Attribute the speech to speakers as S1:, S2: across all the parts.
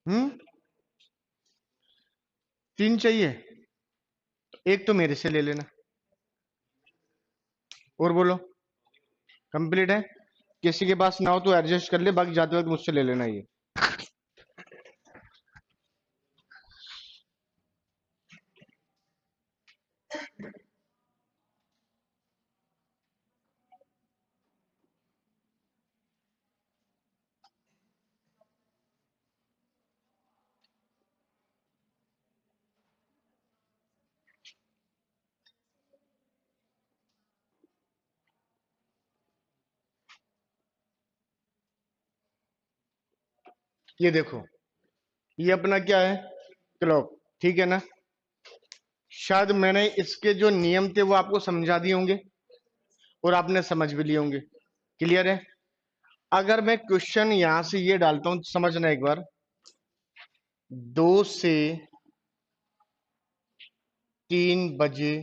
S1: हम्म, तीन चाहिए। एक तो मेरे से ले लेना। और बोलो। कंप्लीट है। किसी के पास ना हो तो एडजस्ट कर ले, बाकी जाते वक्त मुझसे ले लेना ये। ये देखो, ये अपना क्या है, क्लॉक, ठीक है ना। शायद मैंने इसके जो नियम थे वो आपको समझा दिए होंगे और आपने समझ भी लिए होंगे। क्लियर है। अगर मैं क्वेश्चन यहां से ये डालता हूं, समझना एक बार। 2 से 3 बजे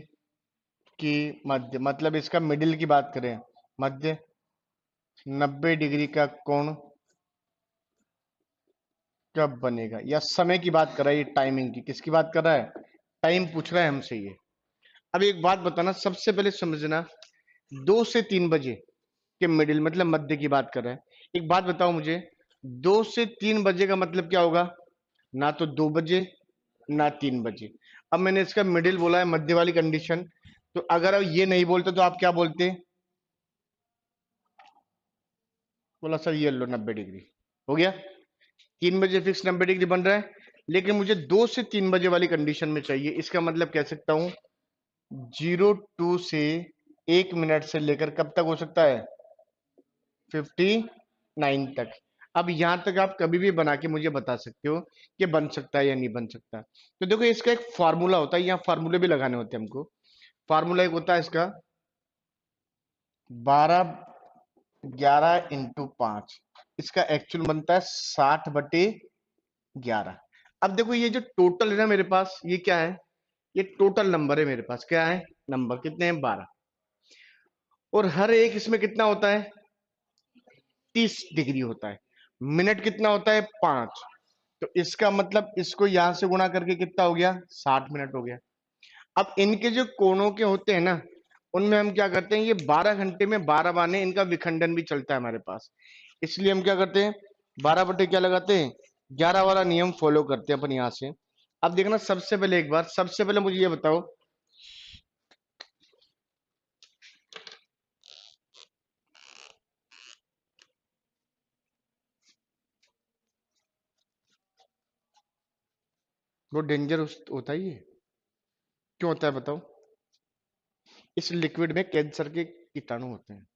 S1: की मध्य, मतलब इसका मिडिल की बात करें, मध्य 90 डिग्री का कोण कब बनेगा, या समय की बात कर रहा है ये, टाइमिंग की, किसकी बात कर रहा है, टाइम पूछ रहा है हमसे ये। अब एक बात बताना, सबसे पहले समझना, 2 से 3 बजे के मिडिल मतलब मध्य की बात कर रहा है। एक बात बताओ मुझे, 2 से 3 बजे का मतलब क्या होगा, ना तो 2 बजे ना 3 बजे। अब मैंने इसका मिडिल बोला है, मध्य वाली कंडीशन। तो अगर अब ये नहीं बोलते तो आप क्या बोलते, बोला सर ये लो 90 डिग्री, हो गया। 3 बजे फिक्स 90 डिग्री बन रहा है। लेकिन मुझे 2 से 3 बजे वाली कंडीशन में चाहिए। इसका मतलब कह सकता हूं 02 से 1 मिनट से लेकर कब तक हो सकता है, 59 तक। अब यहां तक आप कभी भी बना के मुझे बता सकते हो कि बन सकता है या नहीं बन सकता। तो देखो, इसका एक फार्मूला होता है, यहाँ फार्मूले भी लगाने होते हैं हमको। फार्मूला एक होता है इसका, 12 11 × 5। इसका एक्चुअल बनता है 60/11। अब देखो, ये जो टोटल है ना मेरे पास, ये क्या है, ये टोटल नंबर है मेरे पास। क्या है नंबर, कितने हैं, 12। और हर एक इसमें कितना होता है, 30 डिग्री होता है। मिनट कितना होता है, 5। तो इसका मतलब इसको यहां से गुणा करके कितना हो गया, 60 मिनट हो गया। अब इनके जो कोणों के होते हैं ना, उनमें हम क्या करते हैं, ये 12 घंटे में 12 बार इनका विखंडन भी चलता है हमारे पास। इसलिए हम क्या करते हैं, 12 बटे क्या लगाते हैं, 11 वाला नियम फॉलो करते हैं अपन यहां से। अब देखना, सबसे पहले एक बार, सबसे पहले मुझे ये बताओ, वो डेंजर होता ही है, क्यों होता है बताओ। इस लिक्विड में कैंसर के कीटाणु होते हैं।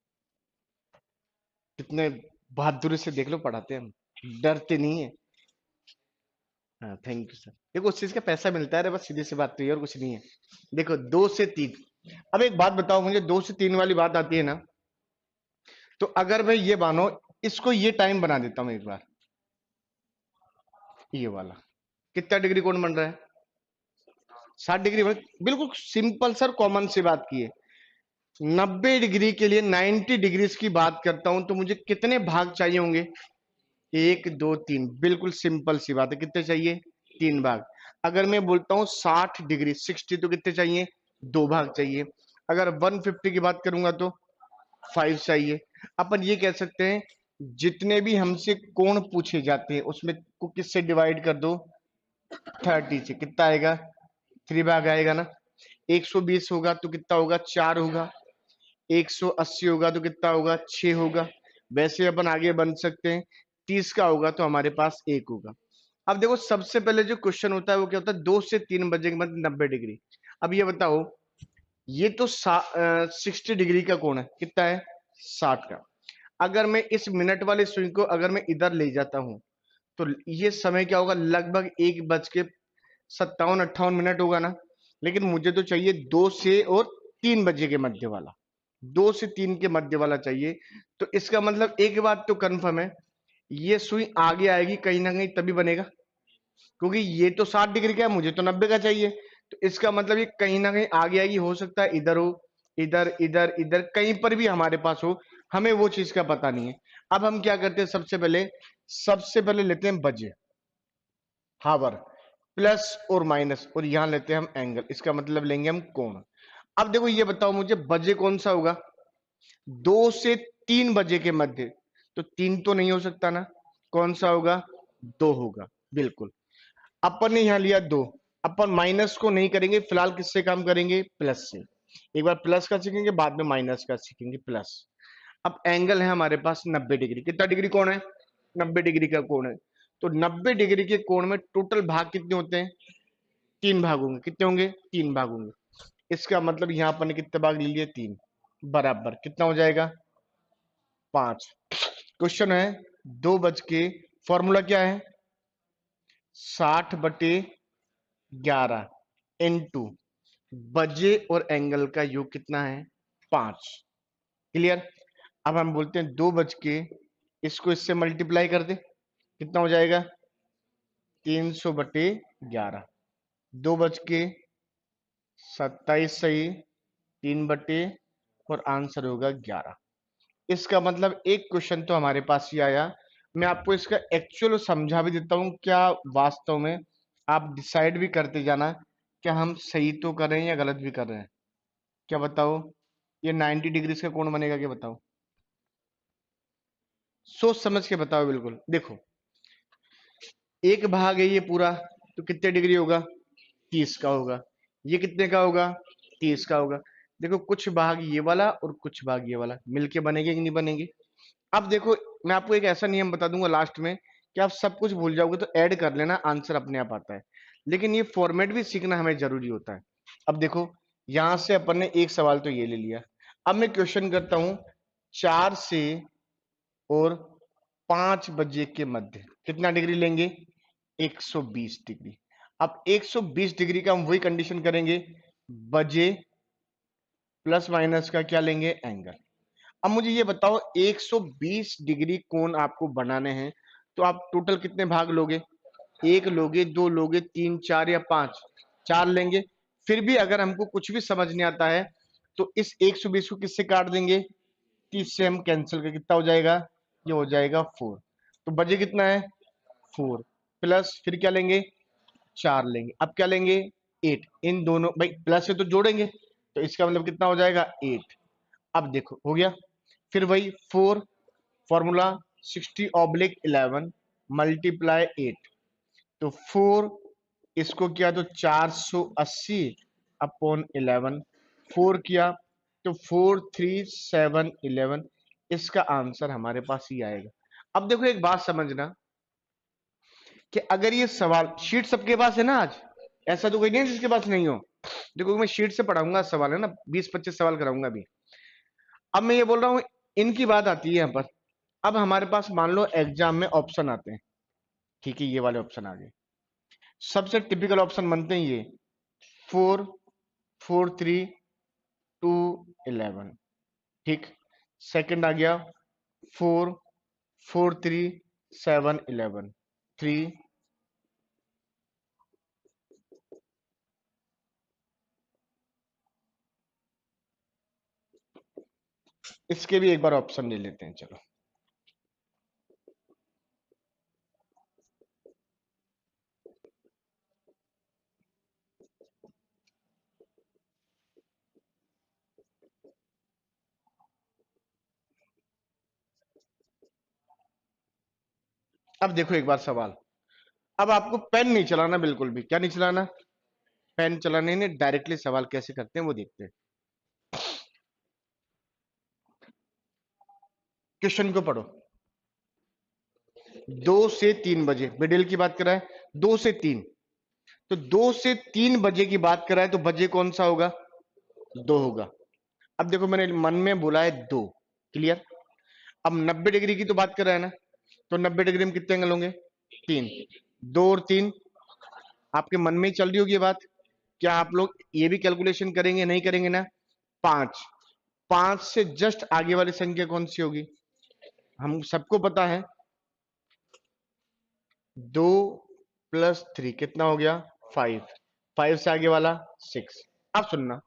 S1: कितने बहादुरी से देख लो, पढ़ाते हैं हम, डरते नहीं है। हाँ, थैंक यू सर। देखो, उस चीज का पैसा मिलता है रे, बस सीधी सी बात तो ये, और कुछ नहीं है। देखो, 2 से 3। अब एक बात बताओ मुझे, 2 से 3 वाली बात आती है ना, तो अगर मैं ये मानो, इसको ये टाइम बना देता हूं एक बार, ये वाला, कितना डिग्री कोण बन रहा है, 60 डिग्री। बिल्कुल सिंपल सर, कॉमन सी बात की है। 90 डिग्री के लिए 90 डिग्रीज की बात करता हूं तो मुझे कितने भाग चाहिए होंगे, 1 2 3। बिल्कुल सिंपल सी बात है, कितने चाहिए, 3 भाग। अगर मैं बोलता हूं 60 डिग्री 60, तो कितने चाहिए, 2 भाग चाहिए। अगर 150 की बात करूंगा तो 5 चाहिए। अपन ये कह सकते हैं, जितने भी हमसे कोण पूछे जाते हैं उसमें को किससे डिवाइड कर दो, 30 से। कितना आएगा, 3 भाग आएगा ना। 120 होगा तो कितना होगा, 4 होगा। 180 होगा तो कितना होगा, 6 होगा। वैसे अपन आगे बन सकते हैं, 30 का होगा तो हमारे पास 1 होगा। अब देखो, सबसे पहले जो क्वेश्चन होता है वो क्या होता है, 2 से 3 बजे के बाद 90 डिग्री। अब ये बताओ, ये तो 60 डिग्री का कोण है, कितना है, 60 का। अगर मैं इस मिनट वाले स्विंग को अगर मैं इधर ले जाता हूं, तो ये समय क्या होगा, लगभग 1 बज के 57 58 मिनट होगा ना। लेकिन मुझे तो चाहिए 2 से 3 बजे के मध्य वाला, 2 से 3 के मध्य वाला चाहिए। तो इसका मतलब एक बात तो कंफर्म है, ये सुई आगे आएगी कहीं ना कहीं तभी बनेगा, क्योंकि ये तो 60 डिग्री का है, मुझे तो 90 का चाहिए। तो इसका मतलब ये कहीं ना कहीं आगे आएगी, हो सकता है इधर हो, इधर इधर इधर कहीं पर भी हमारे पास हो, हमें वो चीज का पता नहीं है। अब हम क्या करते हैं, सबसे पहले लेते हैं बजे। हावर, प्लस और माइनस, और यहां लेते हैं हम एंगल, इसका मतलब लेंगे हम कोण। अब देखो ये बताओ मुझे बजे कौन सा होगा, 2 से 3 बजे के मध्य, तो 3 तो नहीं हो सकता ना, कौन सा होगा, 2 होगा, बिल्कुल। अपन ने यहां लिया 2, अपन माइनस को नहीं करेंगे फिलहाल, किससे काम करेंगे, प्लस से। एक बार प्लस का सीखेंगे, बाद में माइनस का सीखेंगे, प्लस। अब एंगल है हमारे पास 90 डिग्री, कितना डिग्री कोण है, 90 डिग्री का कोण है। तो 90 डिग्री के कोण में टोटल भाग कितने होते हैं, 3 भाग होंगे, कितने होंगे, 3 भाग होंगे। इसका मतलब यहां पर कितने भाग ले लिए, 3, बराबर कितना हो जाएगा, 5। क्वेश्चन है 2 बज के, फॉर्मूला क्या है, 60/11 इंटू बजे और एंगल का योग कितना है, 5। क्लियर। अब हम बोलते हैं 2 बज के, इसको इससे मल्टीप्लाई कर दे, कितना हो जाएगा, 300/11, 2 बज के 27 सही, 3 बटे, और आंसर होगा 11। इसका मतलब एक क्वेश्चन तो हमारे पास ही आया। मैं आपको इसका एक्चुअल समझा भी देता हूं, क्या वास्तव में आप डिसाइड भी करते जाना, क्या हम सही तो कर रहे हैं या गलत भी कर रहे हैं। क्या बताओ, ये 90 डिग्री का कोण बनेगा, क्या बताओ, सोच समझ के बताओ, बिल्कुल। देखो एक भाग है ये पूरा, तो कितने डिग्री होगा, 30 का होगा। ये कितने का होगा, 30 का होगा। देखो कुछ भाग ये वाला और कुछ भाग ये वाला मिलके बनेंगे कि नहीं बनेंगे। अब देखो मैं आपको एक ऐसा नियम बता दूंगा लास्ट में, कि आप सब कुछ भूल जाओगे तो ऐड कर लेना, आंसर अपने आप आता है। लेकिन ये फॉर्मेट भी सीखना हमें जरूरी होता है। अब देखो यहां से अपन ने एक सवाल तो ये ले लिया। अब मैं क्वेश्चन करता हूं, 4 से और 5 बजे के मध्य कितना डिग्री लेंगे, 120 डिग्री। अब 120 डिग्री का हम वही कंडीशन करेंगे, बजे प्लस माइनस का क्या लेंगे, एंगल। अब मुझे ये बताओ 120 डिग्री कोण आपको बनाने हैं, तो आप टोटल कितने भाग लोगे, एक लोगे, दो लोगे, तीन, चार या पांच, चार लेंगे। फिर भी अगर हमको कुछ भी समझ नहीं आता है, तो इस 120 को किससे काट देंगे, 30 से हम कैंसिल कर, कितना हो जाएगा, ये हो जाएगा 4। तो बजे कितना है, 4, प्लस फिर क्या लेंगे, 4 लेंगे। अब क्या लेंगे, 8। इन दोनों भाई प्लस से तो जोड़ेंगे, तो इसका मतलब कितना हो जाएगा, 8। अब देखो हो गया, फिर वही 4, फॉर्मूला 60/11 मल्टीप्लाई 8, तो 4, इसको किया तो 480/11, 4 किया तो 43711, इसका आंसर हमारे पास ही आएगा। अब देखो एक बात समझना, कि अगर ये सवाल शीट सबके पास है ना आज, ऐसा तो कोई नहीं है जिसके पास नहीं हो। देखो मैं शीट से पढ़ाऊंगा, सवाल है ना, 20-25 सवाल कराऊंगा अभी। अब मैं ये बोल रहा हूं, इनकी बात आती है यहाँ पर। अब हमारे पास मान लो एग्जाम में ऑप्शन आते हैं, ठीक है, ये वाले ऑप्शन आ गए। सबसे टिपिकल ऑप्शन बनते हैं ये, 4, 4, 3, 2, 11, ठीक। सेकंड आ गया 4, 4, 3, 7, 11, 3। इसके भी एक बार ऑप्शन ले लेते हैं, चलो। अब देखो एक बार सवाल, अब आपको पेन नहीं चलाना, बिल्कुल भी क्या नहीं चलाना, पेन चलाने नहीं, डायरेक्टली सवाल कैसे करते हैं वो देखते हैं। क्वेश्चन को पढ़ो, 2 से 3 बजे मिडिल की बात कर रहा है, 2 से 3, तो 2 से 3 बजे की बात कर रहा है, तो बजे कौन सा होगा, 2 होगा। अब देखो मैंने मन में बोला है 2, क्लियर। अब 90 डिग्री की तो बात कर रहा है ना, तो 90 डिग्री में कितने एंगल होंगे, 3, 2 और 3, आपके मन में ही चल रही होगी ये बात। क्या आप लोग ये भी कैलकुलेशन करेंगे, नहीं करेंगे ना, 5, 5 से जस्ट आगे वाली संख्या कौन सी होगी, हम सबको पता है, 2 + 3 कितना हो गया, 5, 5 से आगे वाला 6। अब सुनना,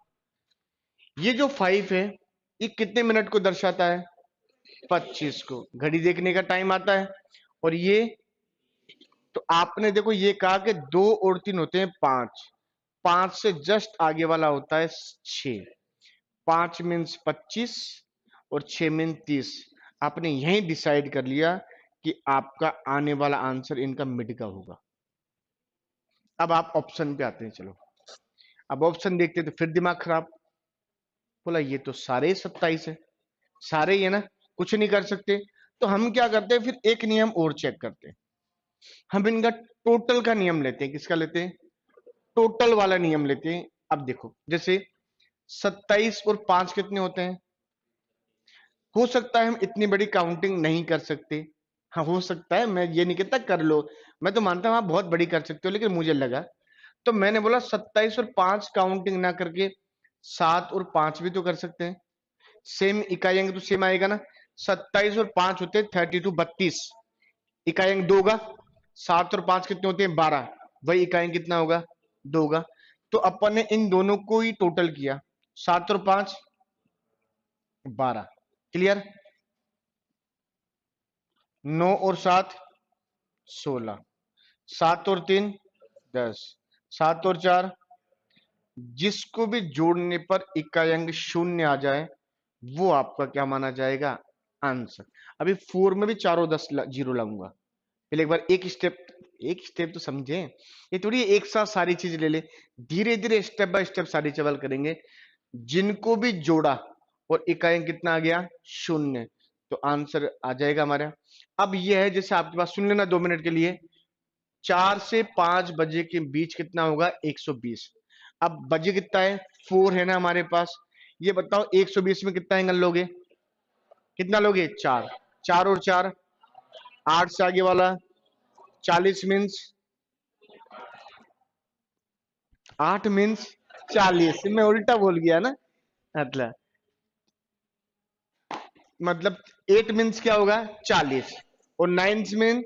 S1: ये जो 5 है, ये कितने मिनट को दर्शाता है, 25 को, घड़ी देखने का टाइम आता है। और ये, तो आपने देखो ये कहा कि 2 और 3 होते हैं 5, 5 से जस्ट आगे वाला होता है 6, 5 मीन्स 25 और 6 मीन 30। आपने यही डिसाइड कर लिया कि आपका आने वाला आंसर इनका मिड का होगा। अब आप ऑप्शन पे आते हैं, चलो अब ऑप्शन देखते हैं, तो फिर दिमाग खराब। बोला ये तो सारे 27 है, सारे ही है ना, कुछ नहीं कर सकते। तो हम क्या करते हैं, फिर एक नियम और चेक करते हैं। हम इनका टोटल का नियम लेते हैं। किसका लेते हैं? टोटल वाला नियम लेते हैं। अब देखो जैसे 27 और 5 कितने होते हैं? हो सकता है हम इतनी बड़ी काउंटिंग नहीं कर सकते, हाँ हो सकता है, मैं ये नहीं कहता कर लो, मैं तो मानता हूं आप बहुत बड़ी कर सकते हो, लेकिन मुझे लगा, तो मैंने बोला 27 और 5 काउंटिंग ना करके 7 और 5 भी तो कर सकते हैं। सेम इकाई अंक तो सेम आएगा ना। 27 और 5 होते हैं 32, 32। इकाई अंक 2 होगा। 7 और 5 कितने होते हैं? 12। वही इकाई अंक कितना होगा? 2 होगा। तो अपन ने इन दोनों को ही टोटल किया, 7 और 5 12। क्लियर? 9 और 7 16, 7 और 3 10, 7 और 4, जिसको भी जोड़ने पर इकाई अंक शून्य आ जाए वो आपका क्या माना जाएगा? आंसर। अभी 4 में भी चारों 10 जीरो लाऊंगा। पहले एक बार एक स्टेप तो समझे। ये थोड़ी एक साथ सारी चीज ले ले, धीरे धीरे स्टेप बाय स्टेप सारी सवाल करेंगे। जिनको भी जोड़ा और इकाई अंक कितना आ गया? शून्य, तो आंसर आ जाएगा हमारा। अब यह है, जैसे आपके पास, सुन लेना 2 मिनट के लिए, 4 से 5 बजे के बीच कितना होगा? 120। अब बजे कितना है? 4 है ना हमारे पास। ये बताओ 120 में कितना एंगल लोगे? कितना लोगे? 4। 4 और 4 8 से आगे वाला 40 मीन्स 8 मीन्स 40। मैं उल्टा बोल गया ना। मतलब 8 मीन्स क्या होगा? 40। और 9 मीन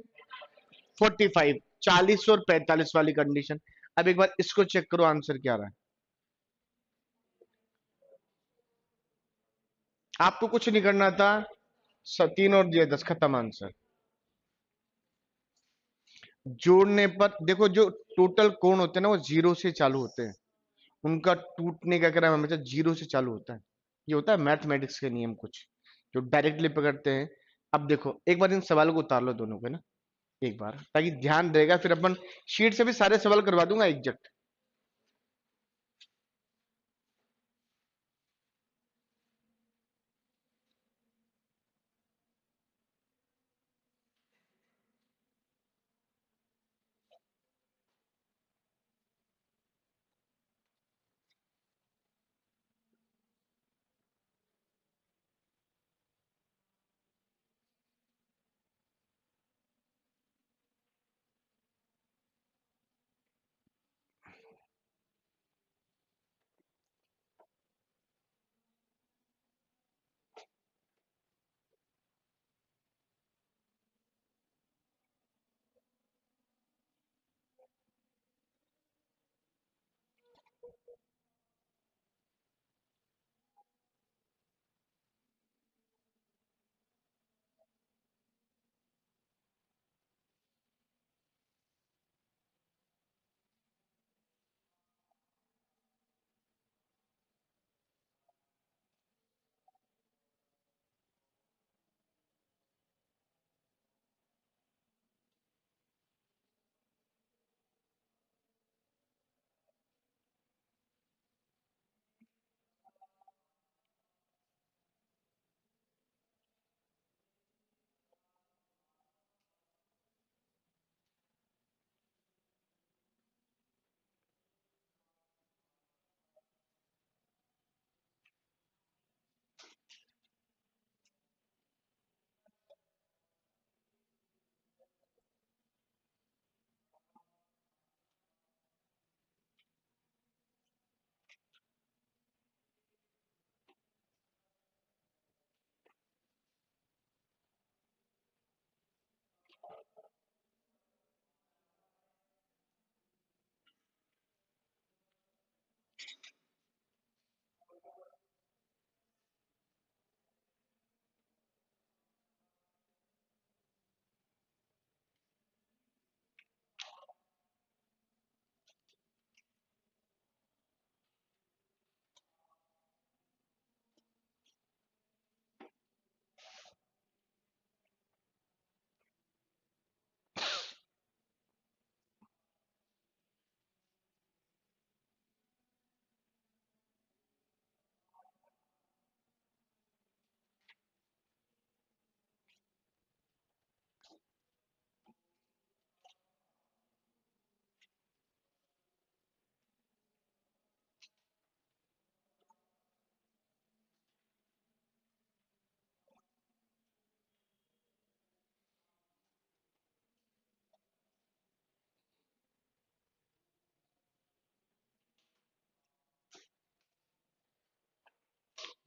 S1: 45। 40 और 45 वाली कंडीशन। अब एक बार इसको चेक करो, आंसर क्या रहा है। आपको कुछ नहीं करना था, 3 और 10 खत्म आंसर। जोड़ने पर देखो, जो टोटल कोण होते हैं ना वो जीरो से चालू होते हैं, उनका टूटने का क्रम हमेशा जीरो से चालू होता है। ये होता है मैथमेटिक्स के नियम कुछ जो डायरेक्टली पकड़ते हैं। अब देखो एक बार इन सवालों को उतार लो दोनों को ना, एक बार, ताकि ध्यान रहेगा, फिर अपन शीट से भी सारे सवाल करवा दूंगा एग्जैक्ट।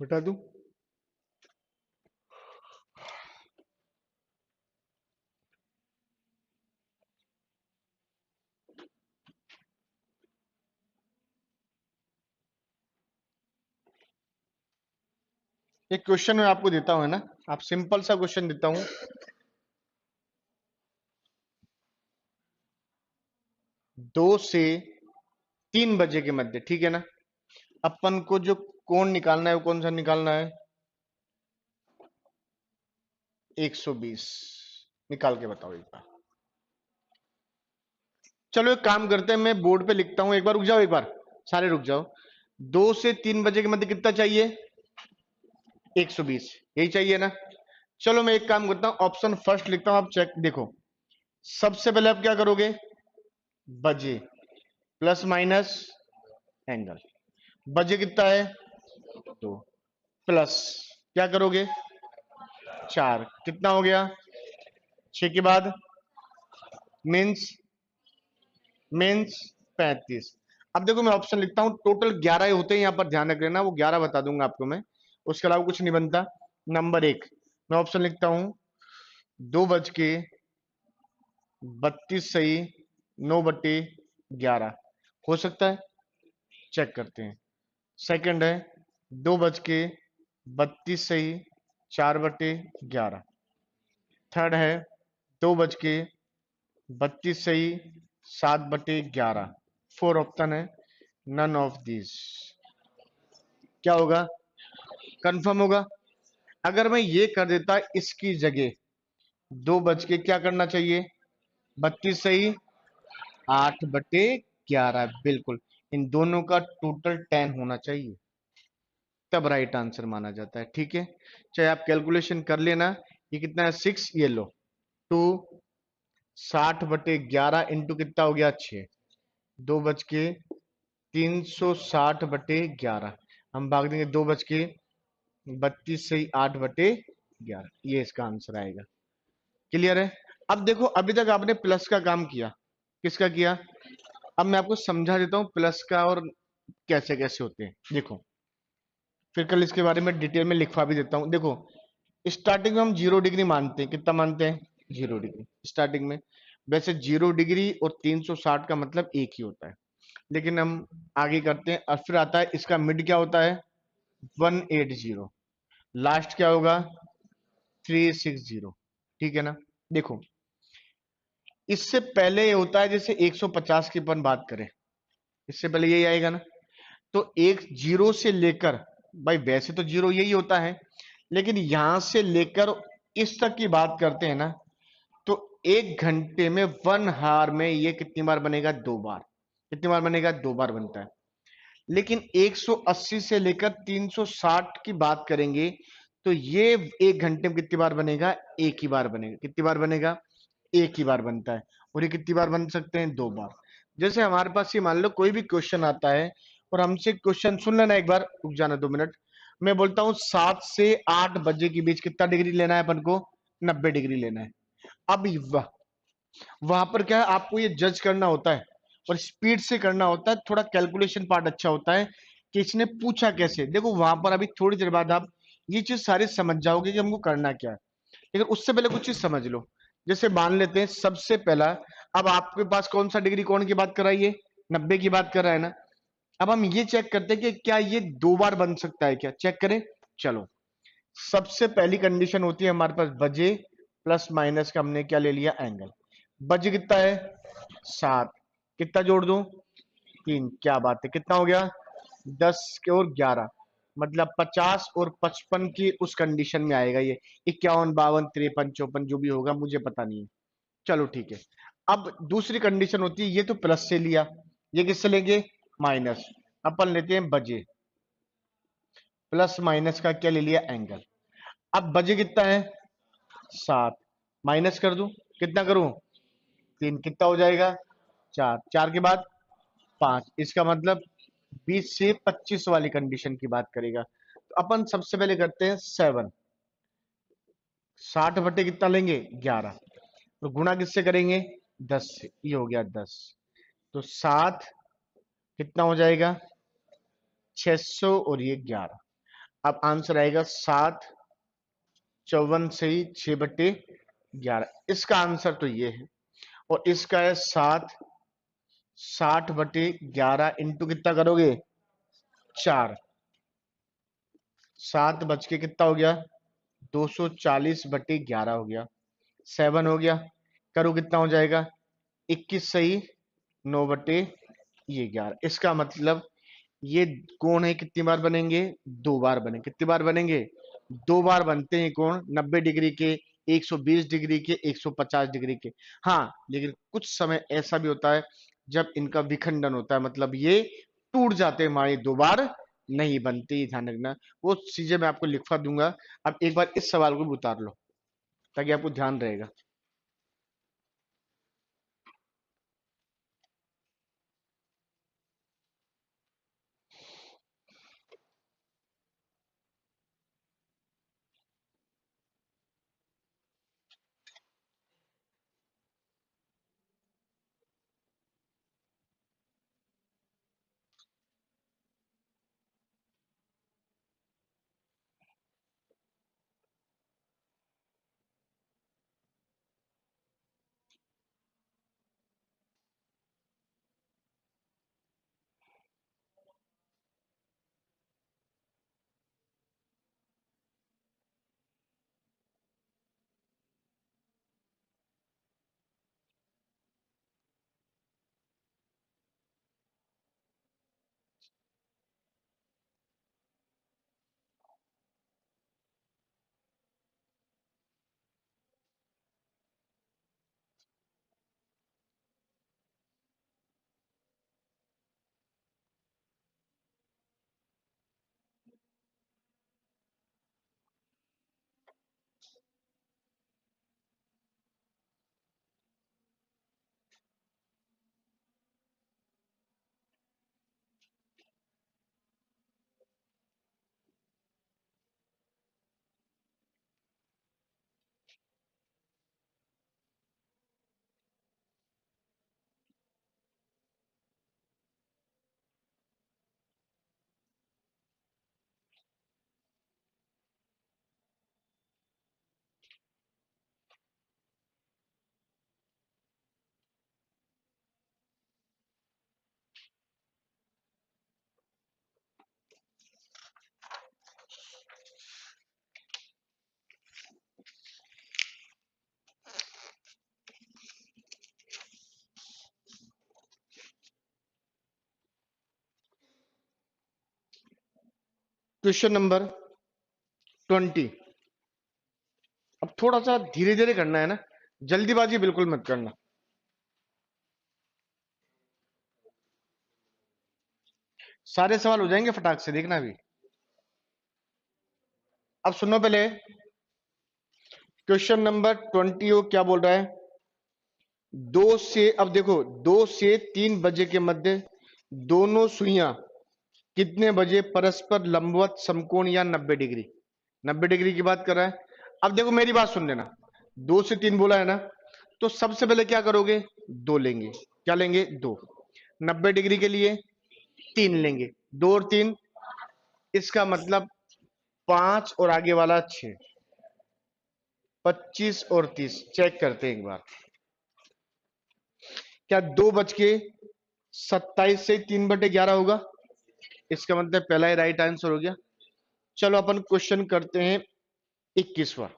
S1: बता दूं? एक क्वेश्चन मैं आपको देता हूं, है ना? आप सिंपल सा क्वेश्चन देता हूं। 2 से 3 बजे के मध्य, ठीक है ना? अपन को जो कोण निकालना है वो कौन सा निकालना है? 120। निकाल के बताओ एक बार। चलो एक काम करते हैं, मैं बोर्ड पे लिखता हूं, एक बार रुक जाओ, एक बार सारे रुक जाओ। 2 से 3 बजे के मध्य कितना चाहिए? 120। यही चाहिए ना? चलो मैं एक काम करता हूं, ऑप्शन फर्स्ट लिखता हूं, आप चेक देखो। सबसे पहले आप क्या करोगे? बजे प्लस माइनस एंगल। बजे कितना है? 2 प्लस क्या करोगे? 4। कितना हो गया? 6 के बाद मीन्स मीन्स 35। अब देखो मैं ऑप्शन लिखता हूं, टोटल 11 होते हैं, यहां पर ध्यान रख लेना, वो 11 बता दूंगा आपको मैं, उसके अलावा कुछ नहीं बनता। नंबर 1 मैं ऑप्शन लिखता हूं, 2:32 सही, 9/11 हो सकता है, चेक करते हैं। सेकंड है 2:32 सही, 4/11। थर्ड है 2:32 सही, 7/11। फोर ऑप्शन है, नन ऑफ दिस। क्या होगा? कंफर्म होगा? अगर मैं ये कर देता इसकी जगह 2 बज के क्या करना चाहिए? 32 सही, 8/11, बिल्कुल। इन दोनों का टोटल 10 होना चाहिए, तब राइट आंसर माना जाता है, ठीक है? चाहे आप कैलकुलेशन कर लेना। ये कितना है? 6, ये लो 2, 60/11 इंटू कितना हो गया? 6। 2:360/11 हम भाग देंगे, 2:32 से ही 8/11, ये इसका आंसर आएगा। क्लियर है? अब देखो, अभी तक आपने प्लस का काम किया, किसका किया? अब मैं आपको समझा देता हूं प्लस का और कैसे कैसे होते हैं, देखो। फिर कल इसके बारे में डिटेल में लिखवा भी देता हूं। देखो, स्टार्टिंग में हम 0 डिग्री मानते हैं, कितना मानते हैं? 0 डिग्री स्टार्टिंग में। वैसे 0 डिग्री और 360 का मतलब एक ही होता है, लेकिन हम आगे करते हैं। और फिर आता है इसका मिड, क्या होता है? 180। लास्ट क्या होगा? 360। ठीक है ना? देखो, इससे पहले ये होता है जैसे 150 की अपन बात करें, इससे पहले यही आएगा ना? तो एक जीरो से लेकर, भाई वैसे तो जीरो यही होता है, लेकिन यहां से लेकर इस तक की बात करते हैं ना, तो 1 घंटे में 1 हार में ये कितनी बार बनेगा? 2 बार। कितनी बार बनेगा? 2 बार बनता है। लेकिन 180 से लेकर 360 की बात करेंगे, तो ये 1 घंटे में कितनी बार बनेगा? एक ही बार बनेगा। कितनी बार बनेगा? एक ही बार बनता है। और ये कितनी बार बन सकते हैं? 2 बार। जैसे हमारे पास ये मान लो कोई भी क्वेश्चन आता है, और हमसे क्वेश्चन सुन लेना, एक बार रुक जाना 2 मिनट। मैं बोलता हूं 7 से 8 बजे के बीच कितना डिग्री लेना है अपन को? 90 डिग्री लेना है। अब वहां पर क्या है, आपको ये जज करना होता है और स्पीड से करना होता है, थोड़ा कैलकुलेशन पार्ट अच्छा होता है कि इसने पूछा कैसे। देखो वहां पर अभी थोड़ी देर बाद आप ये चीज सारी समझ जाओगे कि हमको करना क्या है, लेकिन उससे पहले कुछ चीज समझ लो। जैसे मान लेते हैं सबसे पहला, अब आपके पास कौन सा डिग्री कोण की बात कर रहा है? ये 90 की बात कर रहा है ना? अब हम ये चेक करते हैं कि क्या ये 2 बार बन सकता है, क्या चेक करें। चलो, सबसे पहली कंडीशन होती है हमारे पास बजे प्लस माइनस का हमने क्या ले लिया? एंगल। बजे कितना है? 7। कितना जोड़ दूं? 3। क्या बात है, कितना हो गया? 10 के और 11, मतलब 50 और 55 की उस कंडीशन में आएगा ये। 51, 52, 53, 54 जो भी होगा मुझे पता नहीं है। चलो ठीक है। अब दूसरी कंडीशन होती है, ये तो प्लस से लिया, ये किससे लेंगे? माइनस। अपन लेते हैं बजे प्लस माइनस का क्या ले लिया? एंगल। अब बजे कितना है? 7। माइनस कर दूं? कितना करूं? 3। कितना हो जाएगा? 4। 4 के बाद 5। इसका मतलब 20 से 25 वाली कंडीशन की बात करेगा। तो अपन सबसे पहले करते हैं 7। 60 बटे कितना लेंगे? 11। तो गुणा किससे करेंगे? 10 से। ये हो गया 10। तो 7 कितना हो जाएगा? 600 और ये 11। अब आंसर आएगा 7, 54 से ही 6/11। इसका आंसर तो ये है। और इसका है 7, 60/11 इंटू कितना करोगे 4, 7 बज के कितना हो गया 240/11 हो गया, 7 हो गया, करो कितना हो जाएगा 21 सही 9/11। इसका मतलब ये कोण है कितनी बार बनेंगे 2 बार बने, कितनी बार बनेंगे 2 बार बनते हैं कोण, 90 डिग्री के, 120 डिग्री के, 150 डिग्री के। हाँ लेकिन कुछ समय ऐसा भी होता है जब इनका विखंडन होता है, मतलब ये टूट जाते हैं हमारे, 2 बार नहीं बनते, ये ध्यान रखना। वो चीजें मैं आपको लिखवा दूंगा। अब एक बार इस सवाल को भी उतार लो ताकि आपको ध्यान रहेगा। Question number 20। अब थोड़ा सा धीरे धीरे करना है ना, जल्दीबाजी बिल्कुल मत करना। सारे सवाल हो जाएंगे फटाक से, देखना भी। अब सुनो पहले क्वेश्चन नंबर 20 को क्या बोल रहा है। दो से, अब देखो 2 से 3 बजे के मध्य दोनों सुइयां कितने बजे परस्पर लंबवत समकोण या 90 डिग्री, 90 डिग्री की बात कर रहा है। अब देखो मेरी बात सुन लेना, 2 से 3 बोला है ना, तो सबसे पहले क्या करोगे 2 लेंगे, क्या लेंगे 2, 90 डिग्री के लिए 3 लेंगे, 2 और 3, इसका मतलब 5 और आगे वाला 6, 25 और 30। चेक करते हैं एक बार, क्या 2 बज के 27 से 3/11 होगा, इसका मतलब पहला ही राइट आंसर हो गया। चलो अपन क्वेश्चन करते हैं 21वां।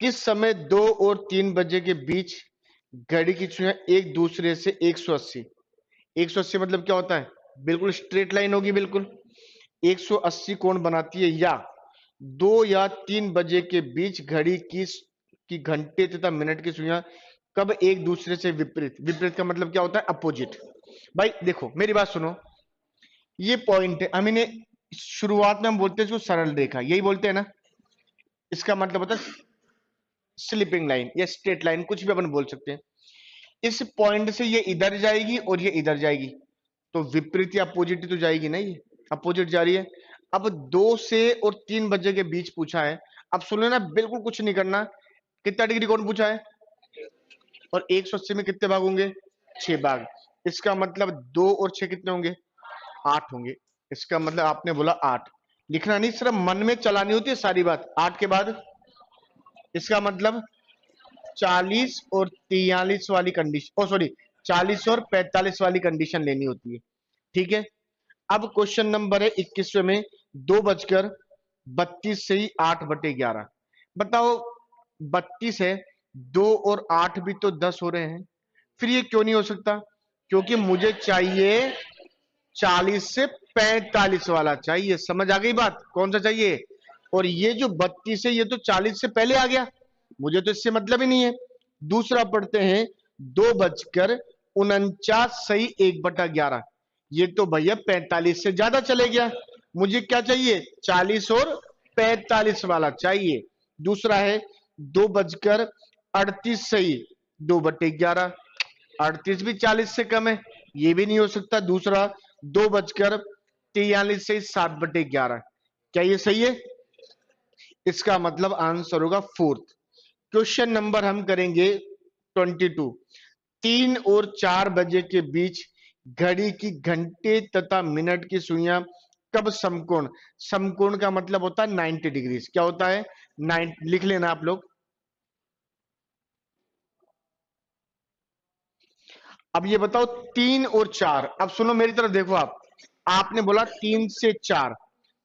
S1: किस समय 2 और 3 बजे के बीच घड़ी की सुइयां एक दूसरे से 180, 180 मतलब क्या होता है, बिल्कुल स्ट्रेट लाइन होगी, बिल्कुल 180 कोण बनाती है, या 2 या 3 बजे के बीच घड़ी की घंटे तथा मिनट की सुइयां कब एक दूसरे से विपरीत, विपरीत का मतलब क्या होता है अपोजिट। भाई देखो मेरी बात सुनो, ये पॉइंट है, हम इन्हें शुरुआत में हम बोलते हैं इसको सरल रेखा, यही बोलते हैं ना, इसका मतलब होता है स्लिपिंग लाइन या स्ट्रेट लाइन, कुछ भी अपन बोल सकते हैं। इस पॉइंट से ये इधर जाएगी और ये इधर जाएगी, तो विपरीत या अपोजिट तो जाएगी ना, ये अपोजिट जा रही है। अब 2 से 3 बजे के बीच पूछा है, अब सुन लेना बिल्कुल कुछ नहीं करना। कितना डिग्री कौन पूछा है, और 180 में कितने भाग होंगे 6 भाग, इसका मतलब 2 और 6 कितने होंगे 8 होंगे, इसका मतलब आपने बोला 8। लिखना नहीं, सिर्फ मन में चलानी होती है सारी बात। 8 के बाद इसका मतलब 40 और 43 वाली कंडीशन, ओ सॉरी 40 और 45 वाली कंडीशन लेनी होती है। ठीक है, अब क्वेश्चन नंबर है 21वें में 2:32 से ही 8/11। बताओ 32 है, 2 और 8 भी तो 10 हो रहे हैं, फिर ये क्यों नहीं हो सकता? क्योंकि मुझे चाहिए 40 से 45 वाला चाहिए। समझ आ गई बात? कौन सा चाहिए? और ये जो 32 है ये तो 40 से पहले आ गया, मुझे तो इससे मतलब ही नहीं है। दूसरा पढ़ते हैं 2:49 सही 1/11, ये तो भैया 45 से ज्यादा चले गया। मुझे क्या चाहिए? 40 और 45 वाला चाहिए। दूसरा है 2:38 सही 2/11, 38 भी 40 से कम है, ये भी नहीं हो सकता। दूसरा 2:43 से 7/11, क्या ये सही है? इसका मतलब आंसर होगा फोर्थ। क्वेश्चन नंबर हम करेंगे 22। 3 और 4 बजे के बीच घड़ी की घंटे तथा मिनट की सुइयां कब समकोण? समकोण का मतलब होता है 90 डिग्री। क्या होता है? 9 लिख लेना आप लोग। अब ये बताओ 3 और 4, अब सुनो मेरी तरफ देखो आप, आपने बोला 3 से 4,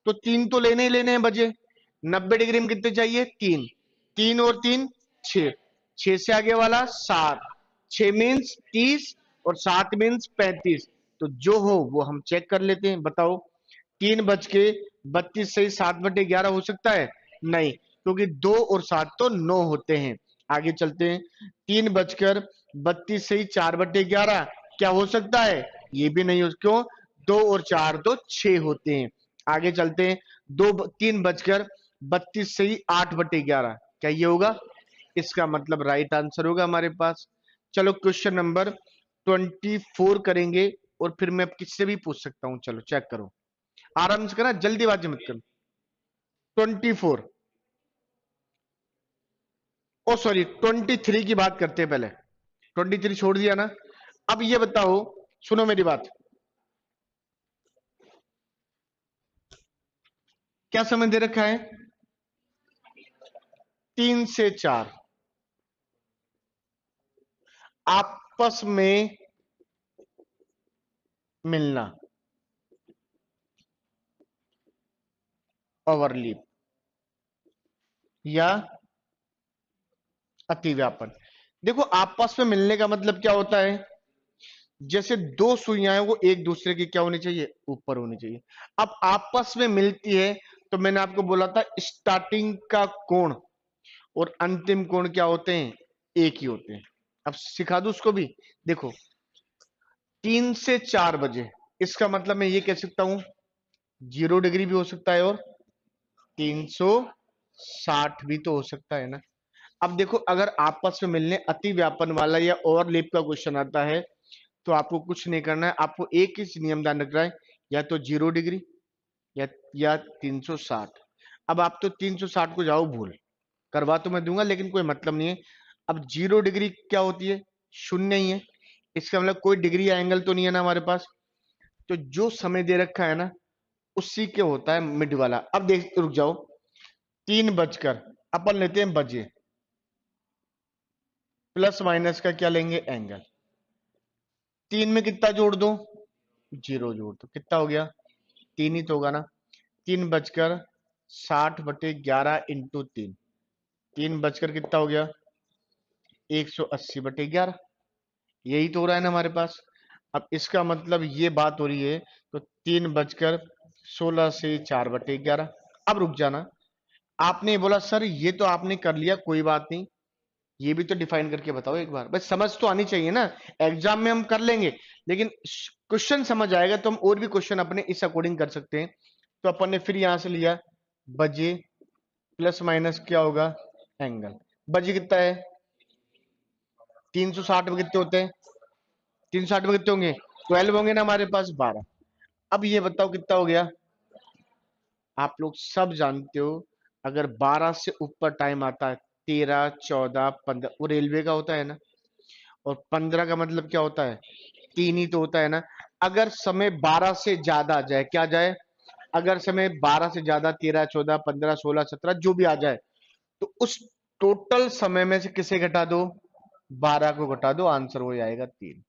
S1: तो 3 तो लेने ही लेने हैं बजे। 90 डिग्री में कितने चाहिए? 3, 3 और 3 6, 6 से आगे वाला 7, 6 मीन्स 30 और 7 मीन्स 35। तो जो हो वो हम चेक कर लेते हैं। बताओ 3:32 से 7/11 हो सकता है? नहीं, क्योंकि 2 और 7 तो 9 होते हैं। आगे चलते हैं, 3:32 से 4/11 क्या हो सकता है? ये भी नहीं हो, क्यों? 2 और 4 तो 6 होते हैं। आगे चलते हैं, 3:32 से 8/11, क्या ये होगा? इसका मतलब राइट आंसर होगा हमारे पास। चलो क्वेश्चन नंबर 24 करेंगे, और फिर मैं किससे भी पूछ सकता हूं। चलो चेक करो, आराम से करना, जल्दीबाजी मत कर। 24, ओ सॉरी 23 की बात करते हैं पहले। 23 छोड़ दिया ना। अब ये बताओ, सुनो मेरी बात, क्या समय दे रखा है? 3 से 4 आपस में मिलना, ओवरलीप या अतिव्यापन। देखो आपस में मिलने का मतलब क्या होता है? जैसे दो सुइयां वो एक दूसरे की क्या होनी चाहिए? ऊपर होनी चाहिए। अब आपस में मिलती है, तो मैंने आपको बोला था स्टार्टिंग का कोण और अंतिम कोण क्या होते हैं? एक ही होते हैं। अब सिखा दूं उसको भी। देखो 3 से 4 बजे, इसका मतलब मैं ये कह सकता हूं 0 डिग्री भी हो सकता है और 360 भी तो हो सकता है ना। अब देखो अगर आपस में मिलने अति व्यापन वाला या ओवरलैप का क्वेश्चन आता है, तो आपको कुछ नहीं करना है, आपको एक ही नियम ध्यान रखना है, या तो 0 डिग्री या 360। अब आप तो 360 को जाओ भूल, करवा तो मैं दूंगा लेकिन कोई मतलब नहीं है। अब 0 डिग्री क्या होती है? शून्य ही है। इसका मतलब कोई डिग्री या एंगल तो नहीं है ना हमारे पास। तो जो समय दे रखा है ना, उसी के होता है मिड वाला। अब देख, रुक जाओ, 3 बजकर अपन लेते हैं बजे, प्लस माइनस का क्या लेंगे? एंगल। 3 में कितना जोड़ दो? 0 जोड़ दो, कितना हो गया? 3 ही तो होगा ना। 3:60/11 इंटू 3, 3 बजकर कितना हो गया? 180/11, यही तो हो रहा है ना हमारे पास। अब इसका मतलब ये बात हो रही है, तो 3:16 से 4/11। अब रुक जाना, आपने बोला सर ये तो आपने कर लिया, कोई बात नहीं, ये भी तो डिफाइन करके बताओ एक बार, बस समझ तो आनी चाहिए ना। एग्जाम में हम कर लेंगे, लेकिन क्वेश्चन समझ आएगा तो हम और भी क्वेश्चन अपने इस अकॉर्डिंग कर सकते हैं। तो अपन ने फिर यहां से लिया बजे, प्लस माइनस क्या होगा? एंगल। बजे कितना है? 360 में कितने होते हैं? 360 में कितने होंगे? 12 होंगे ना हमारे पास, 12। अब ये बताओ कितना हो गया? आप लोग सब जानते हो, अगर 12 से ऊपर टाइम आता है, 13, 14, 15, वो रेलवे का होता है ना। और 15 का मतलब क्या होता है? 3 ही तो होता है ना। अगर समय 12 से ज्यादा आ जाए, क्या आ जाए? अगर समय 12 से ज्यादा 13, 14, 15, 16, 17 जो भी आ जाए, तो उस टोटल समय में से किसे घटा दो, 12 को घटा दो, आंसर हो जाएगा 3।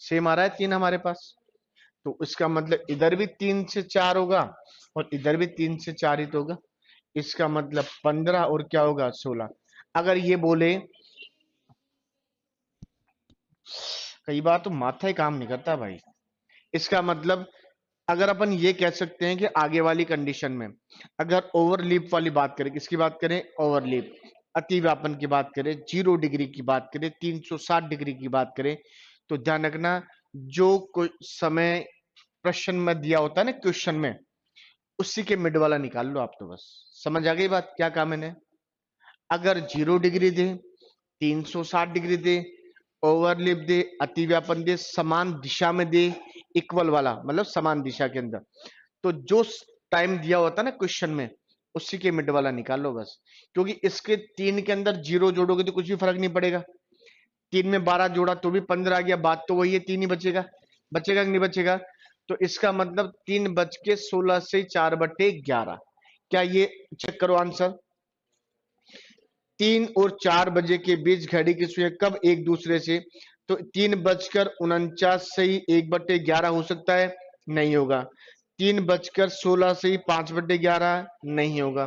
S1: सेम आ रहा है 3 हमारे पास। तो इसका मतलब इधर भी 3 से 4 होगा और इधर भी 3 से 4 ही तो होगा। इसका मतलब 15 और क्या होगा 16। अगर ये बोले, कई बार तो माथा ही काम नहीं करता भाई। इसका मतलब अगर अपन ये कह सकते हैं कि आगे वाली कंडीशन में अगर ओवरलीप वाली बात करें, किसकी बात करें, ओवरलीप, अतिव्यापन की बात करें, 0 डिग्री की बात करें, 360 डिग्री की बात करें, तो ध्यान रखना जो कोई समय प्रश्न में दिया होता है ना क्वेश्चन में, उसी के मिड वाला निकाल लो आप। तो बस समझ आ गई बात क्या कहा मैंने। अगर 0 डिग्री दे, 360 डिग्री दे, ओवरलिप दे, अतिव्यापन दे, समान दिशा में दे, इक्वल वाला मतलब समान दिशा के अंदर, तो जो टाइम दिया होता है ना क्वेश्चन में, उसी के मिड वाला निकाल लो बस। क्योंकि इसके 3 के अंदर 0 जोड़ोगे तो कुछ भी फर्क नहीं पड़ेगा। 3 में 12 जोड़ा तो भी 15 आ गया, बात तो वही है, 3 ही बचेगा। बचेगा कि नहीं बचेगा। तो इसका मतलब 3 बज के 16 से 4/11। क्या ये चेक करो आंसर। 3 और 4 बजे के बीच घड़ी की सुइयां कब एक दूसरे से, तो 3 बजकर 49 से ही 1/11 हो सकता है, नहीं होगा। 3 बजकर 16 से ही 5/11 नहीं होगा।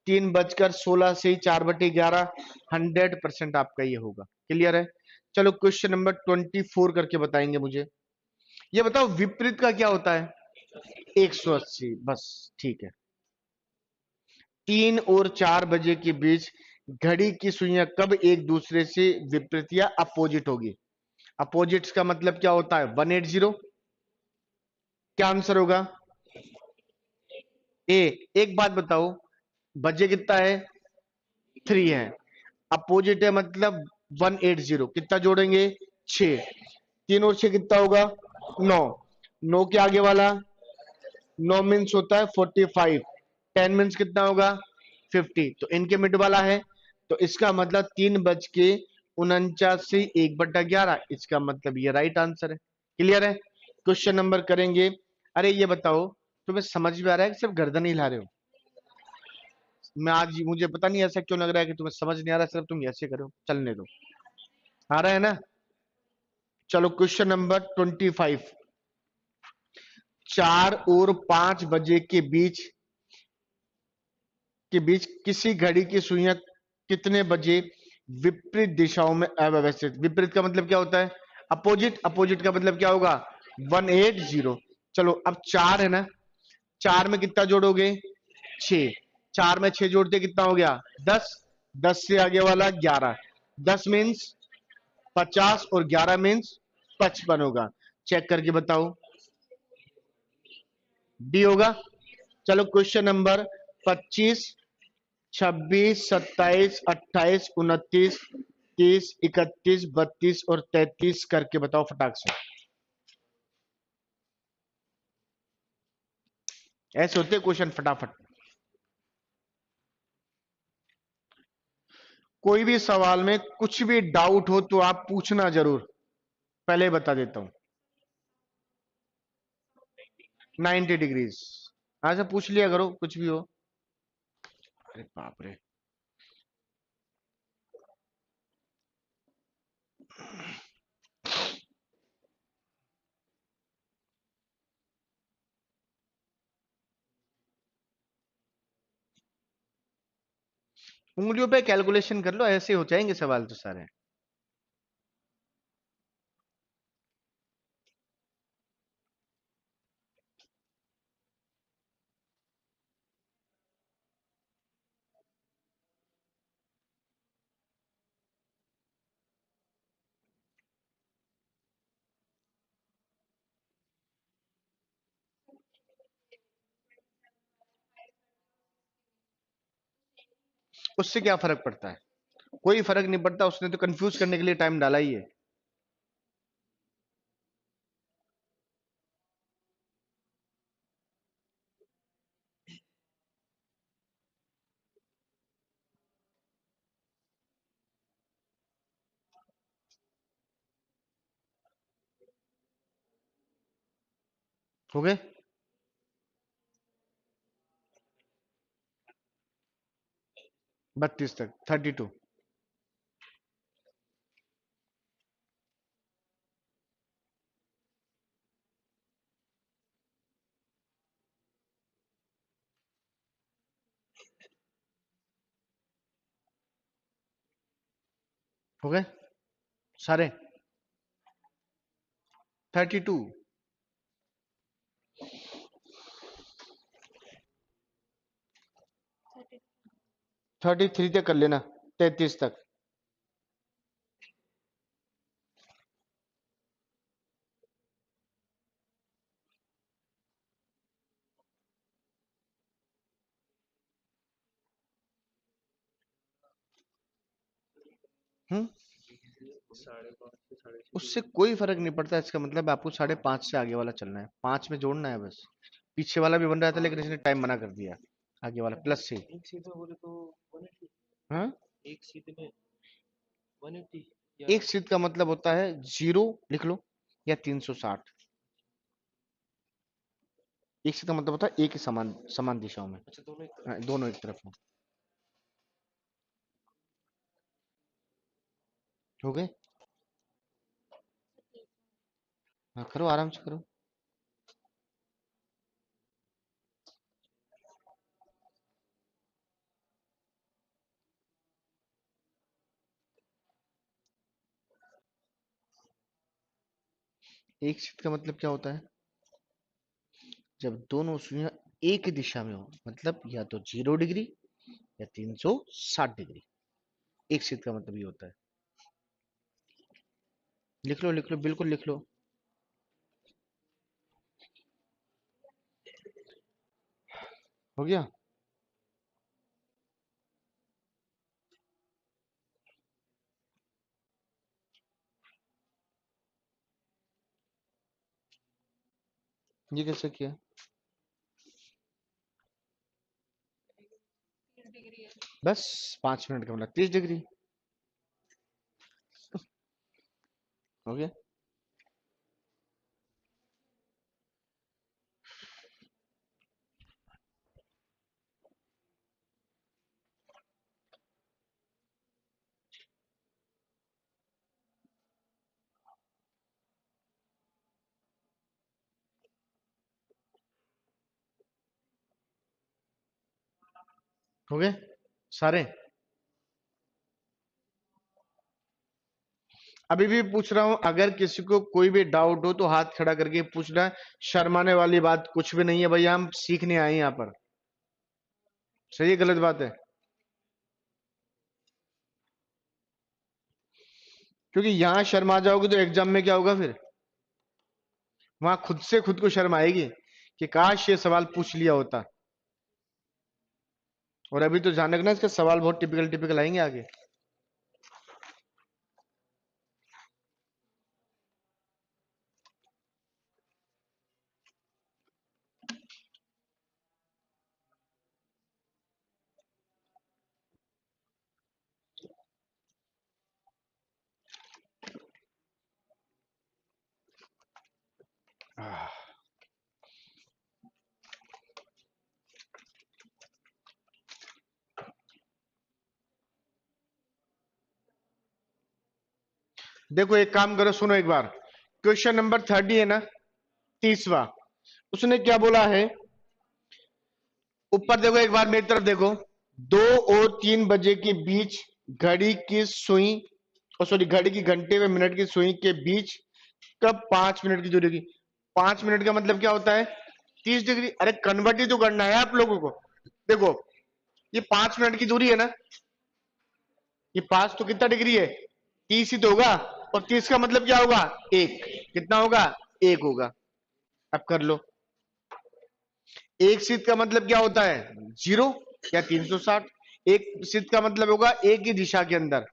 S1: 3 बजकर 16 से ही 4/11 100% आपका ये होगा। क्लियर है। चलो क्वेश्चन नंबर 24 करके बताएंगे मुझे। ये बताओ विपरीत का क्या होता है, 180। बस ठीक है। 3 और 4 बजे के बीच घड़ी की सुइयां कब एक दूसरे से विपरीत या अपोजिट होगी। अपोजिट्स का मतलब क्या होता है, 180। क्या आंसर होगा, ए। एक बात बताओ, बजे कितना है, 3 है। अपोजिट है मतलब 180, कितना जोड़ेंगे, 6। 3 और 6 कितना होगा, 9। 9 के आगे वाला 9 मीन्स होता है 45। 10 मीन्स कितना होगा, 50। तो इनके मिड वाला है। तो इसका मतलब 3 बज के 49 से 1/11, इसका मतलब ये राइट आंसर है। क्लियर है। क्वेश्चन नंबर करेंगे। अरे ये बताओ, तुम्हें समझ में आ रहा है कि सिर्फ गर्दन ही हिला रहे हो। मैं आज मुझे पता नहीं ऐसा क्यों लग रहा है कि तुम्हें समझ नहीं आ रहा, सिर्फ तुम ऐसे करो, चलने दो। आ रहा है ना। चलो क्वेश्चन नंबर 25। 4 और 5 बजे के बीच किसी घड़ी की सुइयां कितने बजे विपरीत दिशाओं में अव्यवस्थित। विपरीत का मतलब क्या होता है, अपोजिट। अपोजिट का मतलब क्या होगा, 180। चलो अब 4 है ना, 4 में कितना जोड़ोगे, 6। 4 में 6 जोड़ते कितना हो गया, 10। 10 से आगे वाला 11। 10 मीन्स 50 और 11 मीन्स 55 होगा। चेक करके बताओ, डी होगा। चलो क्वेश्चन नंबर 25, 26, 27, 28, 29, 30, 31, 32 और 33 करके बताओ फटाक से। ऐसे होते क्वेश्चन फटाफट। कोई भी सवाल में कुछ भी डाउट हो तो आप पूछना जरूर, पहले बता देता हूं। 90 डिग्रीज। ऐसा पूछ लिया करो कुछ भी हो। अरे बाप रे। उंगलियों पे कैलकुलेशन कर लो, ऐसे हो जाएंगे सवाल तो सारे। उससे क्या फर्क पड़ता है, कोई फर्क नहीं पड़ता, उसने तो कंफ्यूज करने के लिए टाइम डाला ही है। हो गए। 32 तक, 32 हो गए सारे। 32 33 तक कर लेना, 33 तक। हम्म, उससे कोई फर्क नहीं पड़ता। इसका मतलब आपको 5.5 से आगे वाला चलना है, 5 में जोड़ना है बस। पीछे वाला भी बन रहा था लेकिन इसने टाइम मना कर दिया, आगे वाला प्लस से। हाँ, एक शीट का मतलब होता है 0 लिख लो या 360। एक शीट का मतलब होता है एक ही समान समान दिशाओं में। हाँ, दोनों एक तरफ में। हो गए। हाँ करो, आराम से करो। एक शीट का मतलब क्या होता है? जब दोनों सुइयां एक ही दिशा में हो, मतलब या तो 0 डिग्री या 360 डिग्री। एक शीट का मतलब ये होता है। लिख लो, बिल्कुल लिख लो। हो गया। ये कैसे किया? बस 5 मिनट का मतलब 30 डिग्री। हो गया। हो गए सारे। अभी भी पूछ रहा हूं, अगर किसी को कोई भी डाउट हो तो हाथ खड़ा करके पूछना। शर्माने वाली बात कुछ भी नहीं है भैया, हम सीखने आए हैं यहाँ पर। सही है, गलत बात है? क्योंकि यहां शर्मा जाओगे तो एग्जाम में क्या होगा फिर? वहां खुद से खुद को शर्म आएगी कि काश ये सवाल पूछ लिया होता। और अभी तो ध्यान रखना, इसके सवाल बहुत टिपिकल टिपिकल आएंगे आगे। देखो एक काम करो, सुनो एक बार। क्वेश्चन नंबर 30 है ना, 30वां। उसने क्या बोला है? ऊपर देखो एक बार, मेरी तरफ देखो। 2 और 3 बजे के बीच घड़ी की सुई, और सॉरी घड़ी की घंटे में मिनट की सुई के बीच कब 5 मिनट की दूरी की? 5 मिनट का मतलब क्या होता है? 30 डिग्री। अरे कन्वर्ट ही तो करना है आप लोगों को। देखो, ये 5 मिनट की दूरी है ना, ये 5 तो कितना डिग्री है? 30 ही तो होगा। और 30 का मतलब क्या होगा? एक। कितना होगा? एक होगा। अब कर लो। एक शीत का मतलब क्या होता है? 0 या 360। एक शीत का मतलब होगा एक ही दिशा के अंदर।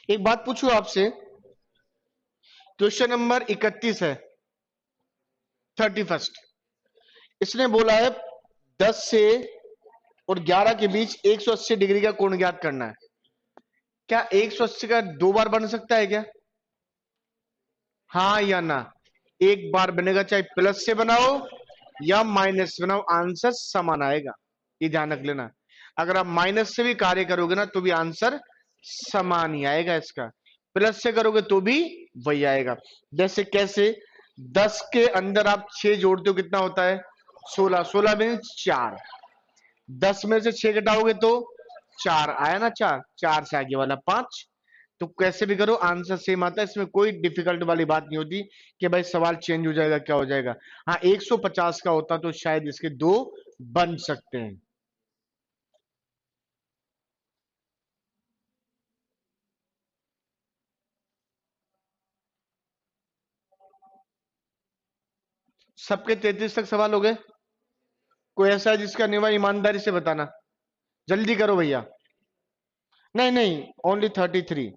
S1: एक बात पूछू आपसे, क्वेश्चन नंबर 31 है, 31। इसने बोला है 10 से और 11 के बीच 180 डिग्री का कोण ज्ञात करना है। क्या 180 का 2 बार बन सकता है क्या? हाँ या ना? एक बार बनेगा, चाहे प्लस से बनाओ या माइनस से बनाओ, आंसर समान आएगा। ये ध्यान रख लेना। अगर आप माइनस से भी कार्य करोगे ना तो भी आंसर समान ही आएगा इसका, प्लस से करोगे तो भी वही आएगा। जैसे कैसे, 10 के अंदर आप 6 जोड़ते हो कितना होता है? 16। 16 मीन्स 4। 10 में से 6 घटाओगे तो 4 आया ना, 4। 4 से आगे वाला 5। तो कैसे भी करो आंसर सेम आता है, इसमें कोई डिफिकल्ट वाली बात नहीं होती कि भाई सवाल चेंज हो जाएगा क्या हो जाएगा। हाँ 150 का होता तो शायद इसके दो बन सकते हैं। सबके 33 तक सवाल हो गए? कोई ऐसा है जिसका नहीं हुआ, ईमानदारी से बताना, जल्दी करो भैया। नहीं नहीं, ओनली 33।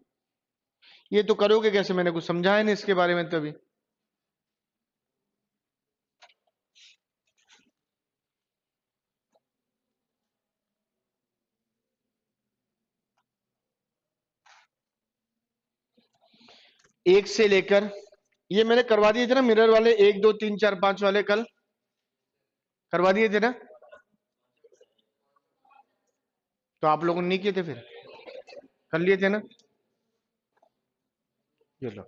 S1: ये तो करोगे कैसे, मैंने कुछ समझाया नहीं इसके बारे में तो अभी। एक से लेकर, ये मैंने करवा दिए थे ना मिरर वाले, 1 2 3 4 5 वाले, कल करवा दिए थे ना? तो आप लोगों ने नहीं किए थे फिर? कर लिए थे ना? ये लो।